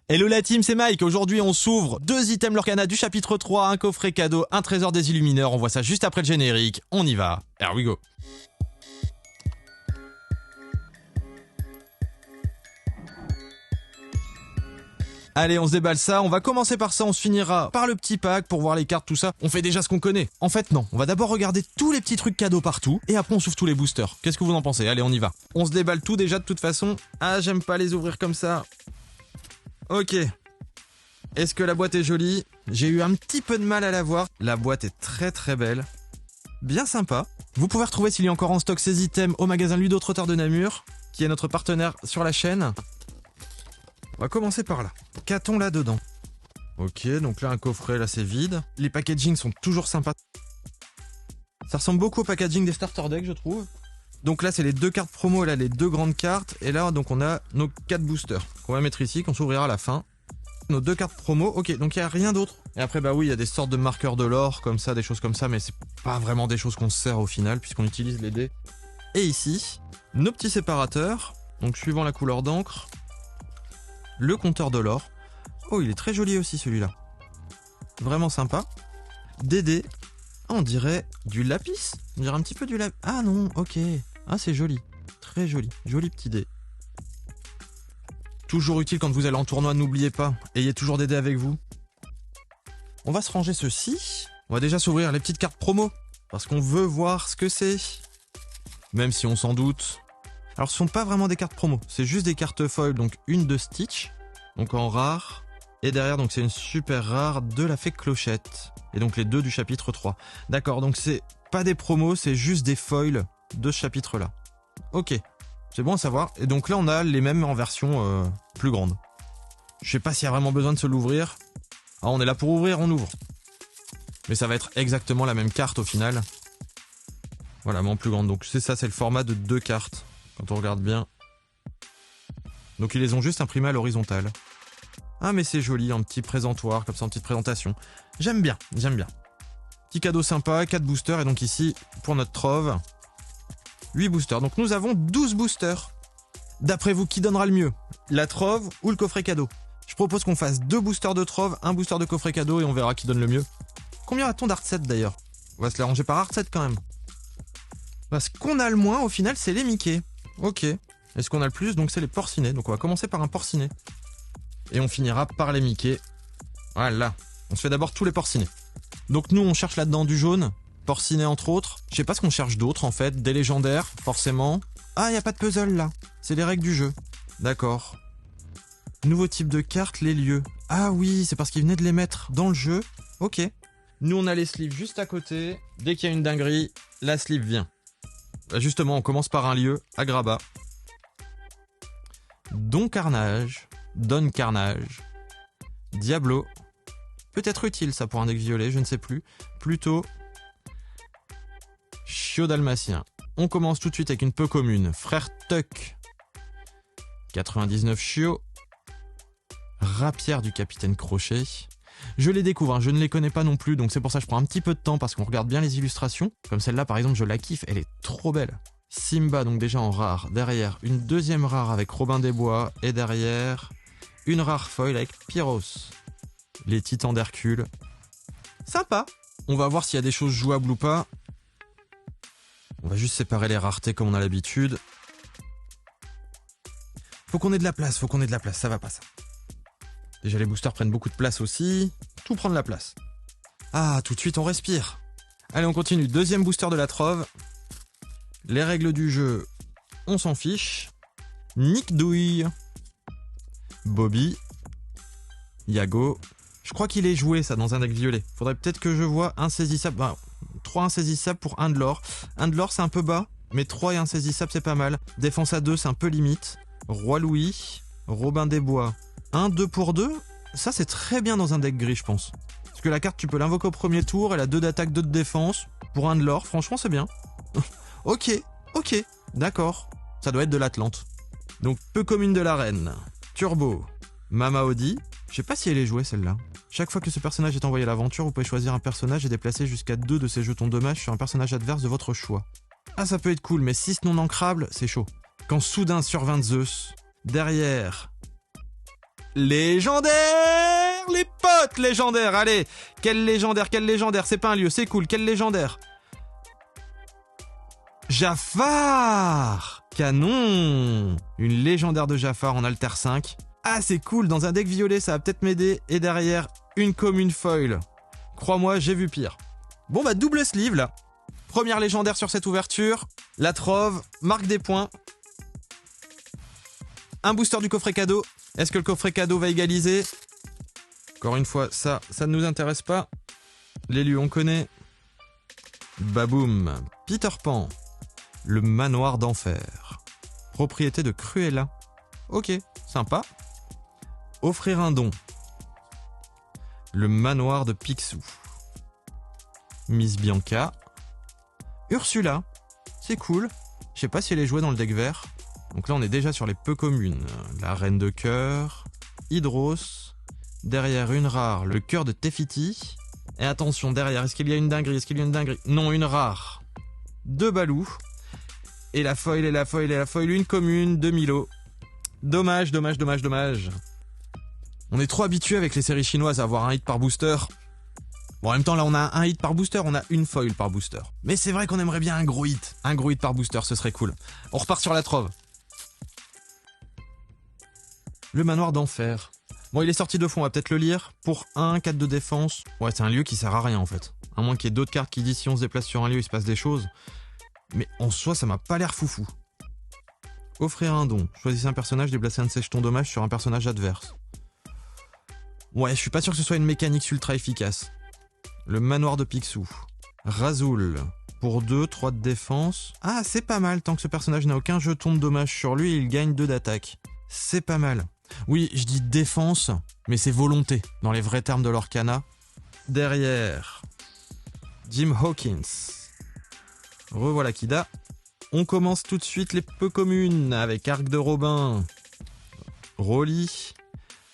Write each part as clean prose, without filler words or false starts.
Hello la team, c'est Mike. Aujourd'hui, on s'ouvre 2 items Lorcana du chapitre 3, un coffret cadeau, un trésor des illumineurs. On voit ça juste après le générique. On y va. Here we go. Allez, on se déballe ça, on va commencer par ça, on se finira par le petit pack pour voir les cartes, tout ça. On fait déjà ce qu'on connaît. En fait, non. On va d'abord regarder tous les petits trucs cadeaux partout, et après on s'ouvre tous les boosters. Qu'est-ce que vous en pensez? Allez, on y va. On se déballe tout déjà de toute façon. Ah, j'aime pas les ouvrir comme ça. Ok. Est-ce que la boîte est jolie? J'ai eu un petit peu de mal à la voir. La boîte est très très belle. Bien sympa. Vous pouvez retrouver s'il y a encore en stock ces items au magasin Ludo-Trotteur de Namur, qui est notre partenaire sur la chaîne. On va commencer par là. Qu'a-t-on là-dedans? Ok, donc là un coffret, là c'est vide. Les packagings sont toujours sympas. Ça ressemble beaucoup au packaging des starter decks, je trouve. Donc là c'est les 2 cartes promo, et là les 2 grandes cartes. Et là donc on a nos 4 boosters qu'on va mettre ici, qu'on s'ouvrira à la fin. Nos 2 cartes promo, ok, donc il n'y a rien d'autre. Et après bah oui, il y a des sortes de marqueurs de l'or, comme ça, des choses comme ça, mais c'est pas vraiment des choses qu'on se sert au final, puisqu'on utilise les dés. Et ici, nos petits séparateurs, donc suivant la couleur d'encre. Le compteur de l'or. Oh, il est très joli aussi celui-là. Vraiment sympa. Des dés. Ah, on dirait du lapis. On dirait un petit peu du lapis. Ah non, ok. Ah, c'est joli. Très joli. Joli petit dé. Toujours utile quand vous allez en tournoi, n'oubliez pas. Ayez toujours des dés avec vous. On va se ranger ceci. On va déjà s'ouvrir les petites cartes promo. Parce qu'on veut voir ce que c'est. Même si on s'en doute. Alors ce sont pas vraiment des cartes promo, c'est juste des cartes foil, donc une de Stitch, donc en rare, et derrière donc c'est une super rare de la fée Clochette, et donc les 2 du chapitre 3. D'accord, donc c'est pas des promos, c'est juste des foils de ce chapitre-là. Ok, c'est bon à savoir, et donc là on a les mêmes en version plus grande. Je sais pas s'il y a vraiment besoin de se l'ouvrir. Ah, on est là pour ouvrir, on ouvre. Mais ça va être exactement la même carte au final. Voilà, mais en plus grande, donc c'est ça, c'est le format de 2 cartes. Quand on regarde bien. Donc ils les ont juste imprimés à l'horizontale. Ah mais c'est joli, un petit présentoir, comme ça, en petite présentation. J'aime bien, j'aime bien. Petit cadeau sympa, 4 boosters, et donc ici, pour notre trove, 8 boosters. Donc nous avons 12 boosters. D'après vous, qui donnera le mieux? La trove ou le coffret cadeau? Je propose qu'on fasse 2 boosters de trove, 1 booster de coffret cadeau, et on verra qui donne le mieux. Combien a-t-on d'art-set d'ailleurs? On va se l'arranger par art-set quand même. Parce qu'on a le moins, au final, c'est les Mickey. Ok. Et ce qu'on a le plus, donc c'est les porcinés. Donc on va commencer par un porciné. Et on finira par les Mickey. Voilà. On se fait d'abord tous les porcinés. Donc nous, on cherche là-dedans du jaune. Porciné entre autres. Je sais pas ce qu'on cherche d'autre en fait. Des légendaires, forcément. Ah, il n'y a pas de puzzle là. C'est les règles du jeu. D'accord. Nouveau type de carte, les lieux. Ah oui, c'est parce qu'ils venaient de les mettre dans le jeu. Ok. Nous, on a les sleeves juste à côté. Dès qu'il y a une dinguerie, la sleeve vient. Justement, on commence par un lieu, Agrabah. Don Carnage, Don Carnage, Diablo. Peut-être utile ça pour un deck violet, je ne sais plus. Plutôt Chiot Dalmatien. On commence tout de suite avec une peu commune. Frère Tuck, 99 Chiot. Rapière du Capitaine Crochet. Je les découvre, hein, je ne les connais pas non plus, donc c'est pour ça que je prends un petit peu de temps parce qu'on regarde bien les illustrations. Comme celle-là par exemple, je la kiffe, elle est trop belle. Simba, donc déjà en rare. Derrière, une deuxième rare avec Robin des Bois. Et derrière, une rare foil avec Pyros. Les Titans d'Hercule. Sympa. On va voir s'il y a des choses jouables ou pas. On va juste séparer les raretés comme on a l'habitude. Faut qu'on ait de la place, ça va pas ça. Déjà les boosters prennent beaucoup de place aussi. Tout prend de la place. Ah, tout de suite on respire. Allez, on continue. Deuxième booster de la trove. Les règles du jeu, on s'en fiche. Nick Douille. Bobby. Yago. Je crois qu'il est joué ça dans un deck violet. Faudrait peut-être que je vois insaisissable. 3 insaisissables pour 1 de l'or. 1 de l'or c'est un peu bas, mais 3 et insaisissables c'est pas mal. Défense à 2 c'est un peu limite. Roi Louis. Robin des Bois. 1, 2 pour 2, ça c'est très bien dans un deck gris je pense. Parce que la carte tu peux l'invoquer au premier tour, elle a 2 d'attaque, 2 de défense. Pour 1 de l'or, franchement c'est bien. Ok, d'accord. Ça doit être de l'Atlante. Donc peu commune de l'arène. Turbo. Mama Audi. Je sais pas si elle est jouée celle-là. Chaque fois que ce personnage est envoyé à l'aventure, vous pouvez choisir un personnage et déplacer jusqu'à 2 de ses jetons dommages sur un personnage adverse de votre choix. Ah ça peut être cool, mais 6 non ancrables, c'est chaud. Quand soudain survint Zeus, derrière Légendaire! Les potes légendaires, allez! Quel légendaire, c'est pas un lieu, c'est cool, quel légendaire! Jafar! Canon! Une légendaire de Jafar en Alter 5. Ah, c'est cool, dans un deck violet, ça va peut-être m'aider. Et derrière, une commune foil. Crois-moi, j'ai vu pire. Bon bah, double sleeve, là. Première légendaire sur cette ouverture. La trove, marque des points. Un booster du coffret cadeau. Est-ce que le coffret cadeau va égaliser? Encore une fois, ça ne nous intéresse pas. L'élu, on connaît. Baboum. Peter Pan. Le manoir d'enfer. Propriété de Cruella. Ok, sympa. Offrir un don. Le manoir de Picsou. Miss Bianca. Ursula. C'est cool. Je sais pas si elle est jouée dans le deck vert. Donc là, on est déjà sur les peu communes. La reine de cœur. Hydros. Derrière, une rare. Le cœur de Tefiti. Et attention, derrière, est-ce qu'il y a une dinguerie? Non, une rare. 2 Balou. Et la foil, une commune, 2 Milo. Dommage. On est trop habitué avec les séries chinoises à avoir un hit par booster. Bon, en même temps, là, on a un hit par booster, on a une foil par booster. Mais c'est vrai qu'on aimerait bien un gros hit. Un gros hit par booster, ce serait cool. On repart sur la trove. Le manoir d'enfer. Bon, il est sorti 2 fois, on va peut-être le lire. Pour 1, 4 de défense. Ouais, c'est un lieu qui sert à rien, en fait. À moins qu'il y ait d'autres cartes qui disent si on se déplace sur un lieu, il se passe des choses. Mais en soi, ça m'a pas l'air foufou. Offrir un don. Choisissez un personnage, déplacez un de ses jetons dommages sur un personnage adverse. Ouais, je suis pas sûr que ce soit une mécanique ultra efficace. Le manoir de Picsou. Razoul. Pour 2, 3 de défense. Ah, c'est pas mal. Tant que ce personnage n'a aucun jeton de dommage sur lui, il gagne 2 d'attaque. C'est pas mal. Oui, je dis défense, mais c'est volonté, dans les vrais termes de l'Orcana. Derrière, Jim Hawkins. Revoilà Kida. On commence tout de suite les peu communes avec Arc de Robin. Rolly.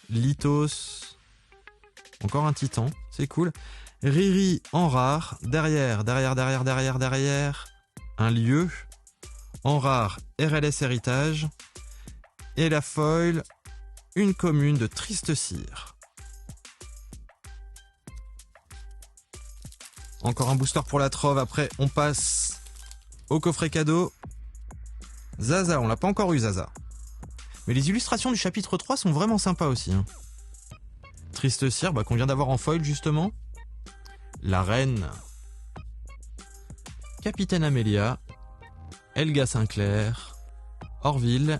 Lithos. Encore un titan, c'est cool. Riri en rare. Derrière. Un lieu. En rare, RLS Héritage. Et la foil, une commune de Triste Cire. Encore un booster pour la trove. Après, on passe au coffret cadeau. Zaza, on l'a pas encore eu, Zaza. Mais les illustrations du chapitre 3 sont vraiment sympas aussi. Hein. Triste Cire, qu'on vient d'avoir en foil, justement. La reine. Capitaine Amélia. Elga Sinclair. Orville.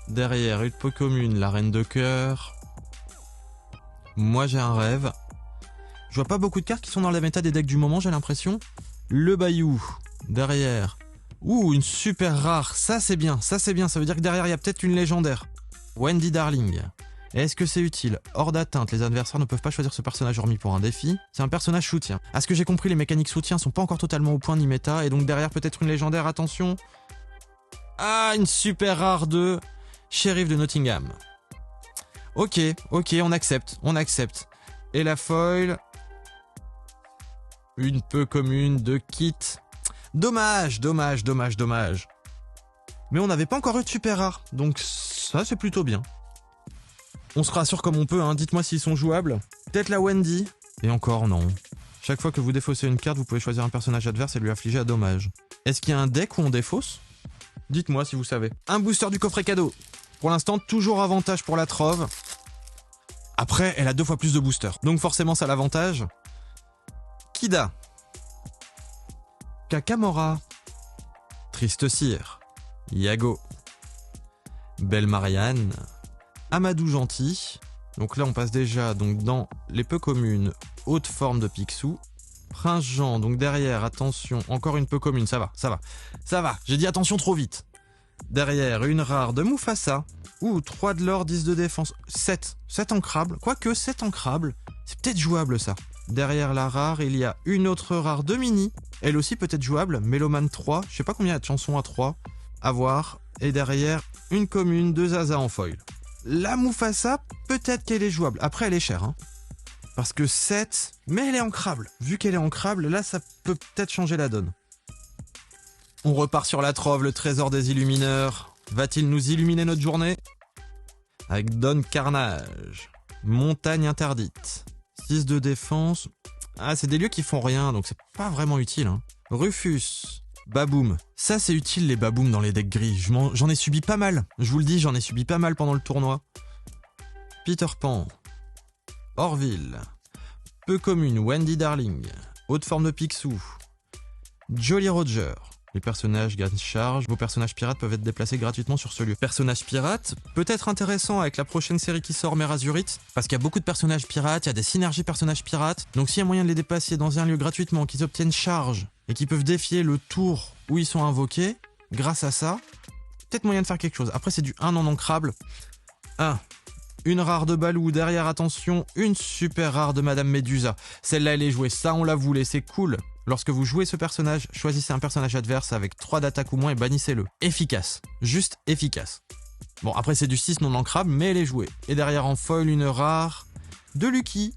Derrière, une peu commune, la reine de cœur. Moi, j'ai un rêve. Je vois pas beaucoup de cartes qui sont dans la méta des decks du moment, j'ai l'impression. Le Bayou. Derrière. Ouh, une super rare. Ça, c'est bien. Ça veut dire que derrière, il y a peut-être une légendaire. Wendy Darling. Et est-ce que c'est utile? Hors d'atteinte, les adversaires ne peuvent pas choisir ce personnage hormis pour un défi. C'est un personnage soutien. À ce que j'ai compris, les mécaniques soutien sont pas encore totalement au point ni méta. Et donc derrière, peut-être une légendaire. Attention. Ah, une super rare de... Shérif de Nottingham. Ok, on accepte. Et la foil. Une peu commune de Kit. Dommage. Mais on n'avait pas encore eu de super rare, donc ça c'est plutôt bien. On se rassure comme on peut, hein. Dites-moi s'ils sont jouables. Peut-être la Wendy. Et encore non. Chaque fois que vous défaussez une carte, vous pouvez choisir un personnage adverse et lui affliger un dommage. Est-ce qu'il y a un deck où on défausse? Dites-moi si vous savez. Un booster du coffret cadeau. Pour l'instant, toujours avantage pour la trove. Après, elle a 2 fois plus de boosters. Donc forcément, ça l'avantage. Kida. Kakamora. Triste Cire. Yago. Belle Marianne. Amadou Gentil. Donc là, on passe déjà dans les peu communes. Haute forme de Picsou. Prince Jean. Donc derrière, attention. Encore une peu commune. Ça va. J'ai dit attention trop vite. Derrière, une rare de Mufasa. Ouh, 3 de l'or, 10 de défense. 7 ancrables. Quoique, 7 ancrables. C'est peut-être jouable, ça. Derrière la rare, il y a une autre rare de Mini. Elle aussi peut être jouable. Mélomane 3. Je sais pas combien il y a de chansons à 3. À voir. Et derrière, une commune de Zaza en foil. La Mufasa, peut-être qu'elle est jouable. Après, elle est chère, hein. Parce que 7, mais elle est ancrable. Vu qu'elle est ancrable, là, ça peut peut-être changer la donne. On repart sur la trove, le trésor des illumineurs. Va-t-il nous illuminer notre journée? avec Don Carnage. Montagne interdite. 6 de défense. Ah, c'est des lieux qui font rien, donc c'est pas vraiment utile. Hein. Rufus. Baboom. Ça, c'est utile, les babooms dans les decks gris. J'en ai subi pas mal. Je vous le dis, j'en ai subi pas mal pendant le tournoi. Peter Pan. Orville. Peu commune, Wendy Darling. Haute forme de Picsou. Jolly Roger. Les personnages gagnent charge. Vos personnages pirates peuvent être déplacés gratuitement sur ce lieu. Personnages pirates, peut-être intéressant avec la prochaine série qui sort, Mer Azurite, parce qu'il y a beaucoup de personnages pirates, il y a des synergies personnages pirates. Donc s'il y a moyen de les déplacer dans un lieu gratuitement, qu'ils obtiennent charge, et qu'ils peuvent défier le tour où ils sont invoqués, grâce à ça, peut-être moyen de faire quelque chose. Après, c'est du 1 non ancrable. 1. Une rare de Balou, derrière, attention, une super rare de Madame Médusa. Celle-là, elle est jouée, ça on la voulait, c'est cool. Lorsque vous jouez ce personnage, choisissez un personnage adverse avec 3 d'attaque ou moins et bannissez-le. Efficace. Juste efficace. Bon, après c'est du 6 non ancrable, mais elle est jouée. Et derrière en foil, une rare de Lucky.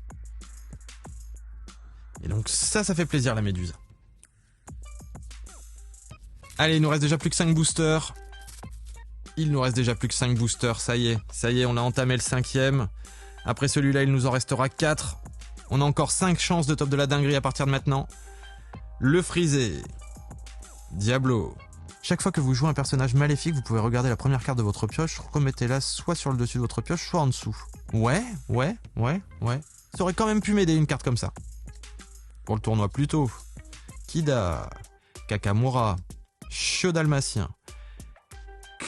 Et donc ça fait plaisir la Médusa. Allez, il nous reste déjà plus que 5 boosters. Il nous reste déjà plus que 5 boosters, ça y est, on a entamé le 5e. Après celui-là, il nous en restera 4. On a encore 5 chances de top de la dinguerie à partir de maintenant. Le frisé. Diablo. Chaque fois que vous jouez un personnage maléfique, vous pouvez regarder la première carte de votre pioche, remettez-la soit sur le dessus de votre pioche, soit en dessous. Ouais. Ça aurait quand même pu m'aider une carte comme ça. Pour le tournoi plutôt. Kida. Kakamura. Chiot dalmatien.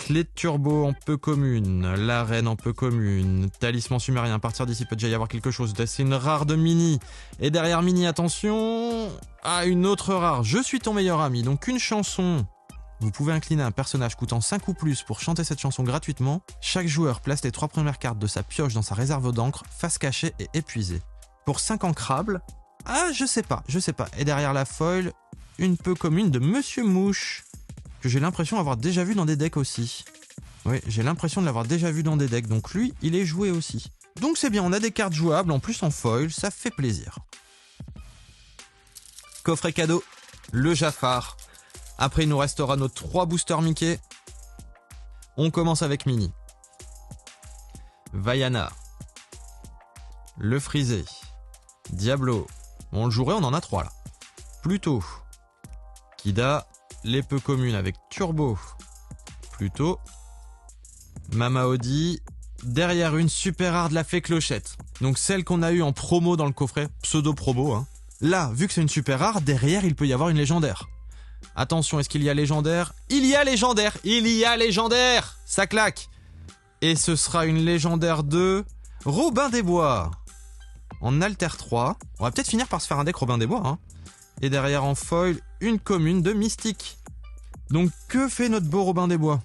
Clé de turbo en peu commune, la reine en peu commune, talisman sumérien, à partir d'ici peut déjà y avoir quelque chose, c'est une rare de Mini, et derrière Mini, attention, une autre rare, je suis ton meilleur ami, donc une chanson, vous pouvez incliner un personnage coûtant 5 ou plus pour chanter cette chanson gratuitement, chaque joueur place les 3 premières cartes de sa pioche dans sa réserve d'encre, face cachée et épuisée. Pour 5 ancrables, je sais pas, et derrière la foil, une peu commune de Monsieur Mouche, que j'ai l'impression d'avoir déjà vu dans des decks aussi. Oui, j'ai l'impression de l'avoir déjà vu dans des decks, donc lui, il est joué aussi. Donc c'est bien, on a des cartes jouables, en plus en foil, ça fait plaisir. Coffret cadeau, le Jafar. Après, il nous restera nos 3 boosters Mickey. On commence avec Mini. Vaiana. Le frisé. Diablo. On le jouerait, on en a 3 là. Pluto. Kida. Les peu communes avec Turbo. Pluto. Mama Audi. Derrière une super rare de la fée Clochette. Donc celle qu'on a eue en promo dans le coffret. Pseudo promo. Hein. Là, vu que c'est une super rare, derrière il peut y avoir une légendaire. Attention, est-ce qu'il y a légendaire ? Il y a légendaire ! Il y a légendaire ! Ça claque ! Et ce sera une légendaire de Robin des Bois. En Alter 3. On va peut-être finir par se faire un deck Robin des Bois. Hein. Et derrière en foil, une commune de Mystique. Donc que fait notre beau Robin des Bois ?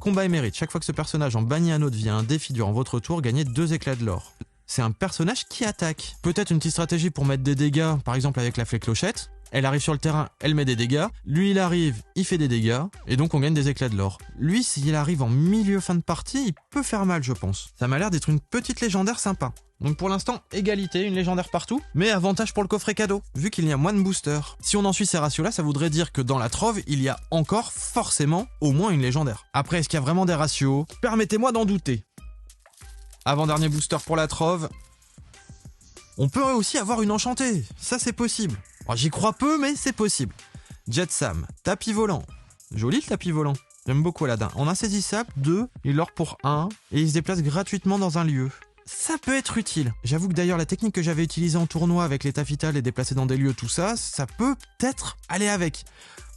Combat et mérite. Chaque fois que ce personnage en bannit un autre via un défi durant votre tour, gagnez 2 éclats de l'or. C'est un personnage qui attaque. Peut-être une petite stratégie pour mettre des dégâts, par exemple avec la fée Clochette. Elle arrive sur le terrain, elle met des dégâts. Lui, il arrive, il fait des dégâts. Et donc, on gagne des éclats de l'or. Lui, s'il arrive en milieu fin de partie, il peut faire mal, je pense. Ça m'a l'air d'être une petite légendaire sympa. Donc pour l'instant, égalité, une légendaire partout. Mais avantage pour le coffret cadeau, vu qu'il y a moins de boosters. Si on en suit ces ratios-là, ça voudrait dire que dans la trove, il y a encore forcément au moins une légendaire. Après, est-ce qu'il y a vraiment des ratios ? Permettez-moi d'en douter. Avant-dernier booster pour la trove. On peut aussi avoir une enchantée. Ça, c'est possible. J'y crois peu, mais c'est possible. Jet Sam, tapis volant. Joli le tapis volant. J'aime beaucoup Aladdin. En insaisissable, 2, il l'or pour 1, et il se déplace gratuitement dans un lieu. Ça peut être utile. J'avoue que d'ailleurs, la technique que j'avais utilisée en tournoi avec les Tafital et déplacés dans des lieux, tout ça, ça peut peut-être aller avec.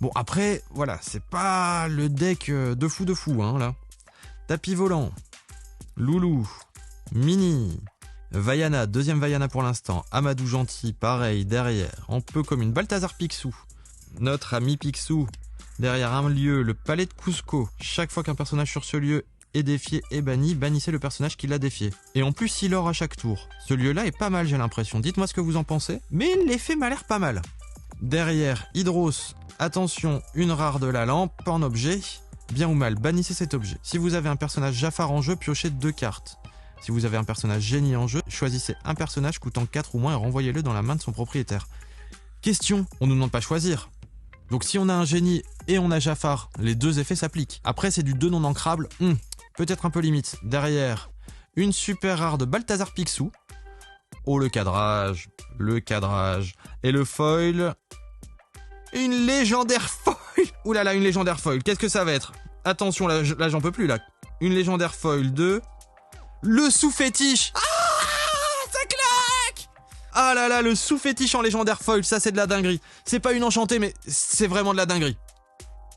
Bon, après, voilà, c'est pas le deck de fou, hein, là. Tapis volant. Loulou. Mini. Vaiana, deuxième Vaiana pour l'instant. Amadou Gentil, pareil, derrière. En peu comme une Balthazar Picsou. Notre ami Picsou. Derrière un lieu, le palais de Cusco. Chaque fois qu'un personnage sur ce lieu est défié et banni, bannissez le personnage qui l'a défié. Et en plus, il or à chaque tour. Ce lieu-là est pas mal, j'ai l'impression. Dites-moi ce que vous en pensez. Mais l'effet m'a l'air pas mal. Derrière, Hydros. Attention, une rare de la lampe en objet. Bien ou mal, bannissez cet objet. Si vous avez un personnage Jafar en jeu, piochez 2 cartes. Si vous avez un personnage génie en jeu, choisissez un personnage coûtant 4 ou moins et renvoyez-le dans la main de son propriétaire. Question, on ne nous demande pas choisir. Donc si on a un génie et on a Jafar, les 2 effets s'appliquent. Après c'est du 2 non ancrable, peut-être un peu limite. Derrière, Une super rare de Balthazar Picsou. Oh, le cadrage. Et le foil. Une légendaire foil. Ouh là là, une légendaire foil. Qu'est-ce que ça va être? Attention, là j'en peux plus, là. Une légendaire foil de... Le sous-fétiche. Ah, ça claque. Ah là là, le sous-fétiche en légendaire foil, ça c'est de la dinguerie. C'est pas une enchantée, mais c'est vraiment de la dinguerie.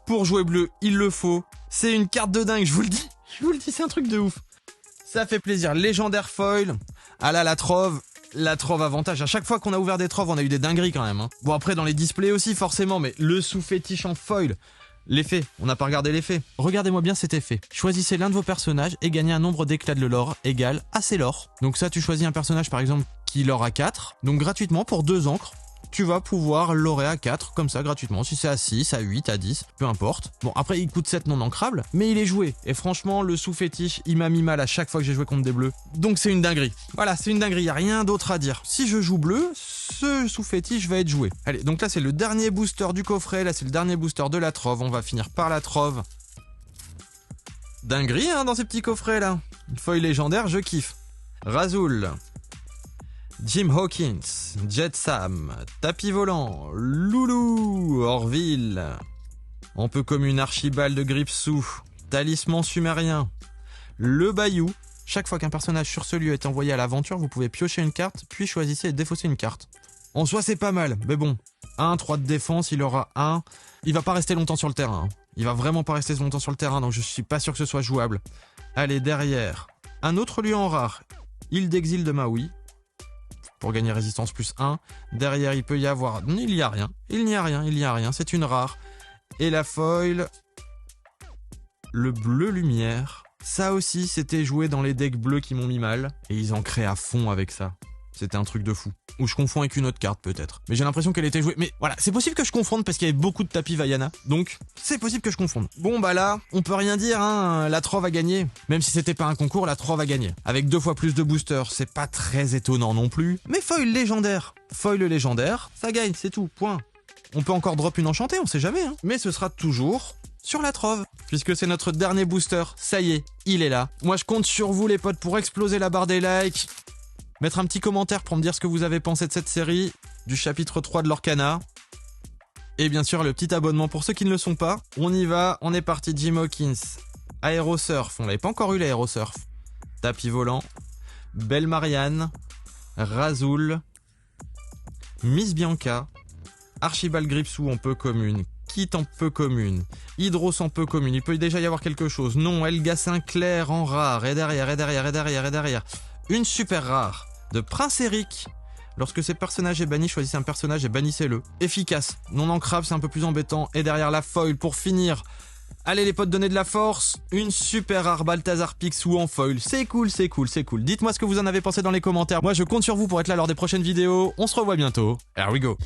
Pour jouer bleu, il le faut. C'est une carte de dingue, je vous le dis. C'est un truc de ouf. Ça fait plaisir. Légendaire foil. Ah là, la trove avantage. À chaque fois qu'on a ouvert des troves, on a eu des dingueries quand même. Hein. Bon, après, dans les displays aussi, forcément, mais le sous-fétiche en foil. L'effet, on n'a pas regardé l'effet. Regardez-moi bien cet effet. Choisissez l'un de vos personnages et gagnez un nombre d'éclats de l'or égal à ses lore. Donc ça, tu choisis un personnage par exemple qui lore à 4. Donc gratuitement pour 2 encres, tu vas pouvoir lorer à 4 comme ça gratuitement. Si c'est à 6, à 8, à 10, peu importe. Bon, après il coûte 7 non ancrables, mais il est joué. Et franchement, le sous-fétiche, il m'a mis mal à chaque fois que j'ai joué contre des bleus. Donc c'est une dinguerie. Voilà, c'est une dinguerie, y a rien d'autre à dire. Si je joue bleu, ce sous-fétiche va être joué. Allez, donc là c'est le dernier booster du coffret, là c'est le dernier booster de la trove. On va finir par la trove. Dinguerie hein, dans ces petits coffrets là. Une feuille légendaire, je kiffe. Razul. Jim Hawkins, Jet Sam, Tapis Volant, Loulou, Orville. On peut comme une Archibald de Gripsou, Talisman Sumérien, Le Bayou. Chaque fois qu'un personnage sur ce lieu est envoyé à l'aventure, vous pouvez piocher une carte, puis choisissez et défausser une carte. En soi, c'est pas mal, mais bon. 1, 3 de défense, il aura 1. Il va pas rester longtemps sur le terrain. Hein. Il va vraiment pas rester longtemps sur le terrain, donc je suis pas sûr que ce soit jouable. Allez, derrière. Un autre lieu en rare. Île d'exil de Maui. Pour gagner résistance plus 1. Derrière, il peut y avoir... Il n'y a rien. C'est une rare. Et la foil... Le bleu lumière. Ça aussi, c'était joué dans les decks bleus qui m'ont mis mal. Et ils en créent à fond avec ça. C'était un truc de fou. Ou je confonds avec une autre carte peut-être. Mais j'ai l'impression qu'elle était jouée. Mais voilà, c'est possible que je confonde parce qu'il y avait beaucoup de tapis Vaiana. Donc, c'est possible que je confonde. Bon bah là, on peut rien dire, hein. La trove a gagné. Même si c'était pas un concours, la trove a gagné. Avec 2 fois plus de boosters, c'est pas très étonnant non plus. Mais foil légendaire. Foil légendaire, ça gagne, c'est tout, point. On peut encore drop une enchantée, on sait jamais, hein. Mais ce sera toujours... sur la trove, puisque c'est notre dernier booster. Ça y est, il est là. Moi je compte sur vous les potes pour exploser la barre des likes. Mettre un petit commentaire pour me dire ce que vous avez pensé de cette série, du chapitre 3 de l'Orcana. Et bien sûr le petit abonnement pour ceux qui ne le sont pas. On y va, on est parti. Jim Hawkins, Aérosurf, on l'avait pas encore eu l'Aérosurf. Tapis Volant, Belle Marianne, Razul, Miss Bianca, Archibald Gripsou en peu commune, Kit en peu commune, Hydros en peu commune, il peut déjà y avoir quelque chose. Non, Elga Sinclair en rare, et derrière, une super rare de Prince Eric. Lorsque ce personnage est banni, choisissez un personnage et bannissez-le. Efficace, non ancrable, c'est un peu plus embêtant. Et derrière la foil pour finir. Allez les potes, donnez de la force. Une super rare Balthazar Picsou en foil. C'est cool. Dites-moi ce que vous en avez pensé dans les commentaires. Moi je compte sur vous pour être là lors des prochaines vidéos. On se revoit bientôt. Here we go.